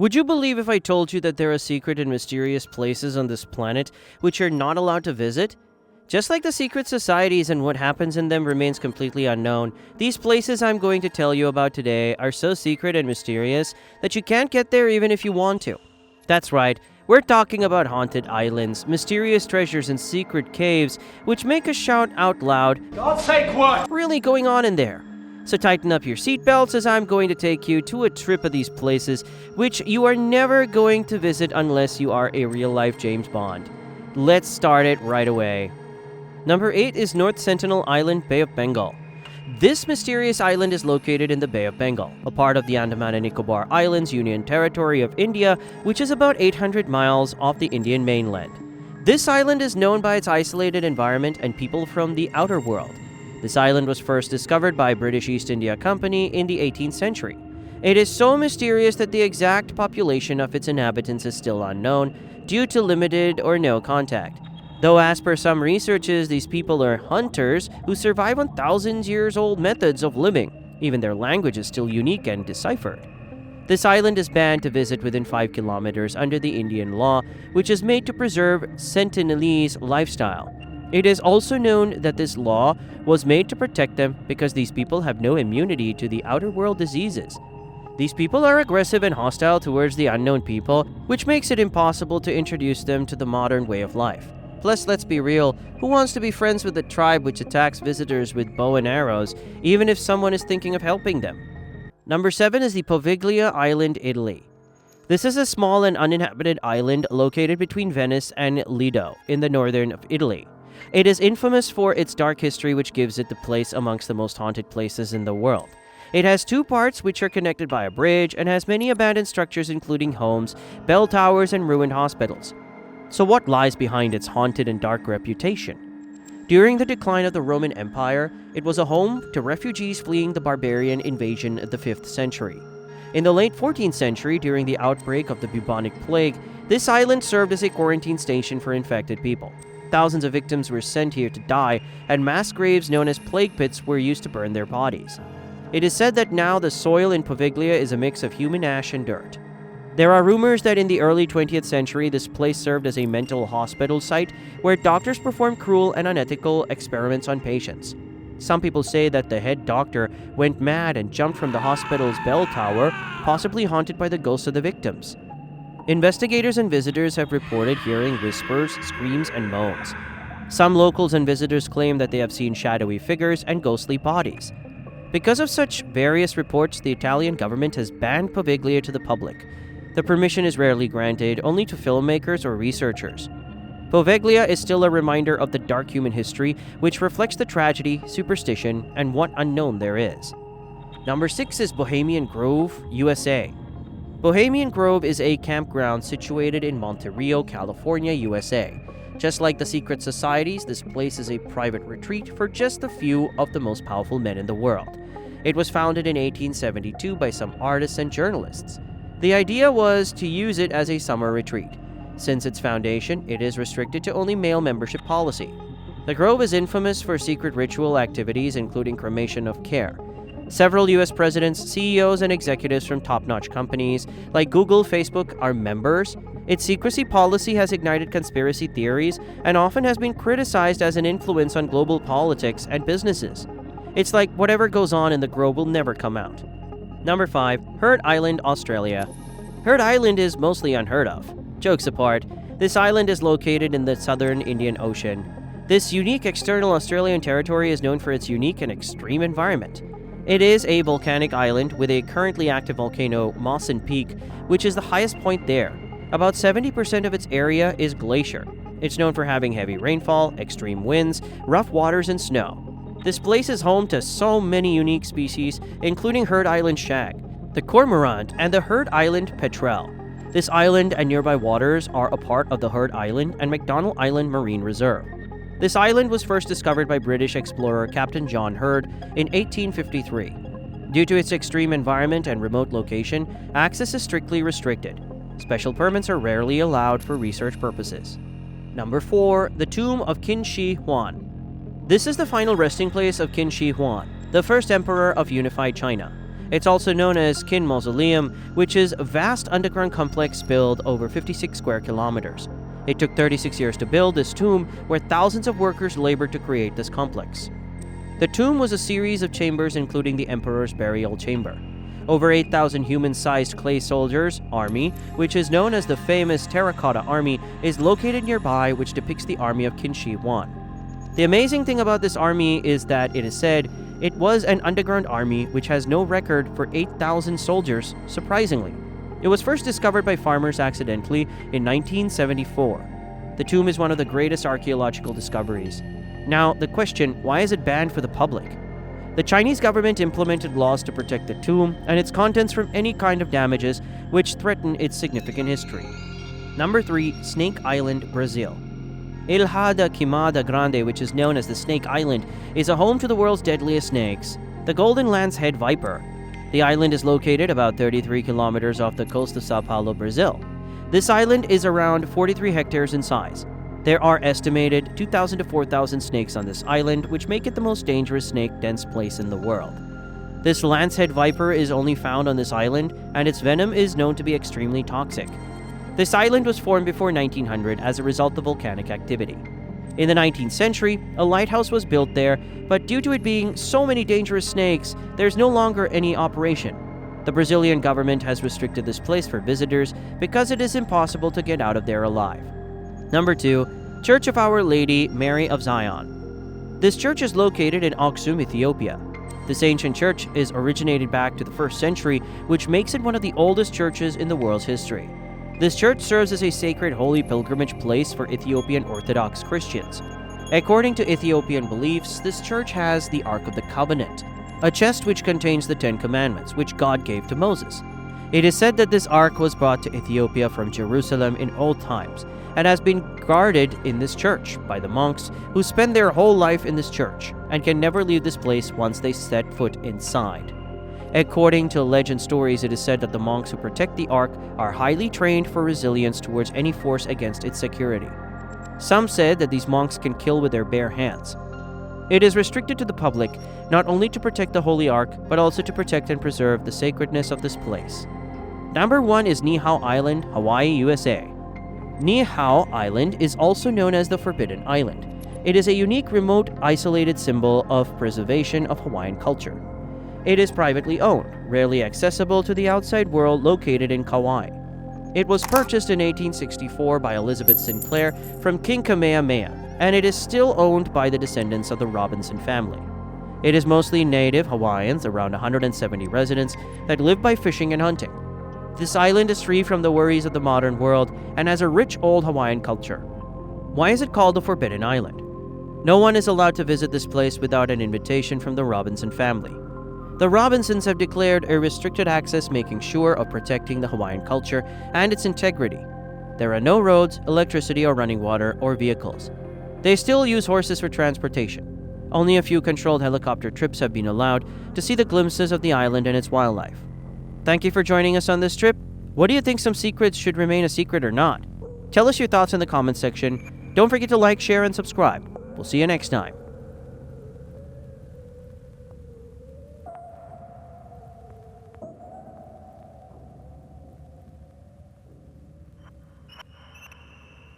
Would you believe if I told you that there are secret and mysterious places on this planet which you're not allowed to visit? Just like the secret societies and what happens in them remains completely unknown, these places I'm going to tell you about today are so secret and mysterious that you can't get there even if you want to. That's right, we're talking about haunted islands, mysterious treasures and secret caves which make us shout out loud, "God's sake, what really going on in there?" So tighten up your seatbelts as I'm going to take you to a trip of these places which you are never going to visit unless you are a real-life James Bond. Let's start it right away. Number 8 is North Sentinel Island, Bay of Bengal. This mysterious island is located in the Bay of Bengal, a part of the Andaman and Nicobar Islands Union Territory of India, which is about 800 miles off the Indian mainland. This island is known by its isolated environment and people from the outer world. This island was first discovered by British East India Company in the 18th century. It is so mysterious that the exact population of its inhabitants is still unknown due to limited or no contact. Though as per some researches, these people are hunters who survive on thousands-years-old methods of living. Even their language is still unique and deciphered. This island is banned to visit within 5 kilometers under the Indian law, which is made to preserve Sentinelese lifestyle. It is also known that this law was made to protect them because these people have no immunity to the outer world diseases. These people are aggressive and hostile towards the unknown people, which makes it impossible to introduce them to the modern way of life. Plus, let's be real, who wants to be friends with a tribe which attacks visitors with bow and arrows, even if someone is thinking of helping them? Number 7 is the Poveglia Island, Italy. This is a small and uninhabited island located between Venice and Lido in the northern of Italy. It is infamous for its dark history, which gives it the place amongst the most haunted places in the world. It has 2 parts which are connected by a bridge and has many abandoned structures including homes, bell towers, and ruined hospitals. So what lies behind its haunted and dark reputation? During the decline of the Roman Empire, it was a home to refugees fleeing the barbarian invasion of the 5th century. In the late 14th century, during the outbreak of the bubonic plague, this island served as a quarantine station for infected people. Thousands of victims were sent here to die, and mass graves known as plague pits were used to burn their bodies. It is said that now the soil in Poveglia is a mix of human ash and dirt. There are rumors that in the early 20th century, this place served as a mental hospital site where doctors performed cruel and unethical experiments on patients. Some people say that the head doctor went mad and jumped from the hospital's bell tower, possibly haunted by the ghosts of the victims. Investigators and visitors have reported hearing whispers, screams, and moans. Some locals and visitors claim that they have seen shadowy figures and ghostly bodies. Because of such various reports, the Italian government has banned Poveglia to the public. The permission is rarely granted, only to filmmakers or researchers. Poveglia is still a reminder of the dark human history, which reflects the tragedy, superstition, and what unknown there is. Number 6 is Bohemian Grove, USA. Bohemian Grove is a campground situated in Monterey, California, USA. Just like the secret societies, this place is a private retreat for just a few of the most powerful men in the world. It was founded in 1872 by some artists and journalists. The idea was to use it as a summer retreat. Since its foundation, it is restricted to only male membership policy. The Grove is infamous for secret ritual activities, including cremation of care. Several US presidents, CEOs, and executives from top-notch companies like Google, Facebook are members. Its secrecy policy has ignited conspiracy theories and often has been criticized as an influence on global politics and businesses. It's like whatever goes on in the Grove will never come out. Number 5, Heard Island, Australia. Heard Island is mostly unheard of. Jokes apart, this island is located in the southern Indian Ocean. This unique external Australian territory is known for its unique and extreme environment. It is a volcanic island with a currently active volcano, Mawson Peak, which is the highest point there. About 70% of its area is glacier. It's known for having heavy rainfall, extreme winds, rough waters, and snow. This place is home to so many unique species, including Heard Island shag, the cormorant, and the Heard Island petrel. This island and nearby waters are a part of the Heard Island and McDonnell Island Marine Reserve. This island was first discovered by British explorer Captain John Heard in 1853. Due to its extreme environment and remote location, access is strictly restricted. Special permits are rarely allowed for research purposes. Number 4, the Tomb of Qin Shi Huang. This is the final resting place of Qin Shi Huang, the first emperor of unified China. It's also known as Kin Mausoleum, which is a vast underground complex built over 56 square kilometers. It took 36 years to build this tomb, where thousands of workers labored to create this complex. The tomb was a series of chambers including the emperor's burial chamber. Over 8,000 human-sized clay soldiers' army, which is known as the famous Terracotta Army, is located nearby, which depicts the army of Qin Shi Huang. The amazing thing about this army is that it is said it was an underground army which has no record for 8,000 soldiers, surprisingly. It was first discovered by farmers accidentally in 1974. The tomb is one of the greatest archaeological discoveries. Now, the question, why is it banned for the public? The Chinese government implemented laws to protect the tomb and its contents from any kind of damages which threaten its significant history. Number 3. Snake Island, Brazil. Ilha da Queimada Grande, which is known as the Snake Island, is a home to the world's deadliest snakes, the golden lance head viper. The island is located about 33 kilometers off the coast of Sao Paulo, Brazil. This island is around 43 hectares in size. There are estimated 2,000 to 4,000 snakes on this island, which make it the most dangerous snake-dense place in the world. This lancehead viper is only found on this island, and its venom is known to be extremely toxic. This island was formed before 1900 as a result of volcanic activity. In the 19th century, a lighthouse was built there, but due to it being so many dangerous snakes, there's no longer any operation. The Brazilian government has restricted this place for visitors because it is impossible to get out of there alive. Number 2. Church of Our Lady, Mary of Zion. This church is located in Aksum, Ethiopia. This ancient church is originated back to the 1st century, which makes it one of the oldest churches in the world's history. This church serves as a sacred holy pilgrimage place for Ethiopian Orthodox Christians. According to Ethiopian beliefs, this church has the Ark of the Covenant, a chest which contains the 10 Commandments, which God gave to Moses. It is said that this ark was brought to Ethiopia from Jerusalem in old times, and has been guarded in this church by the monks who spend their whole life in this church and can never leave this place once they set foot inside. According to legend stories, it is said that the monks who protect the ark are highly trained for resilience towards any force against its security. Some said that these monks can kill with their bare hands. It is restricted to the public, not only to protect the holy ark, but also to protect and preserve the sacredness of this place. Number 1 is Niihau Island, Hawaii, USA. Niihau Island is also known as the Forbidden Island. It is a unique, remote, isolated symbol of preservation of Hawaiian culture. It is privately owned, rarely accessible to the outside world, located in Kauai. It was purchased in 1864 by Elizabeth Sinclair from King Kamehameha, and it is still owned by the descendants of the Robinson family. It is mostly native Hawaiians, around 170 residents, that live by fishing and hunting. This island is free from the worries of the modern world and has a rich old Hawaiian culture. Why is it called the Forbidden Island? No one is allowed to visit this place without an invitation from the Robinson family. The Robinsons have declared a restricted access, making sure of protecting the Hawaiian culture and its integrity. There are no roads, electricity or running water, or vehicles. They still use horses for transportation. Only a few controlled helicopter trips have been allowed to see the glimpses of the island and its wildlife. Thank you for joining us on this trip. What do you think, some secrets should remain a secret or not? Tell us your thoughts in the comments section. Don't forget to like, share, and subscribe. We'll see you next time.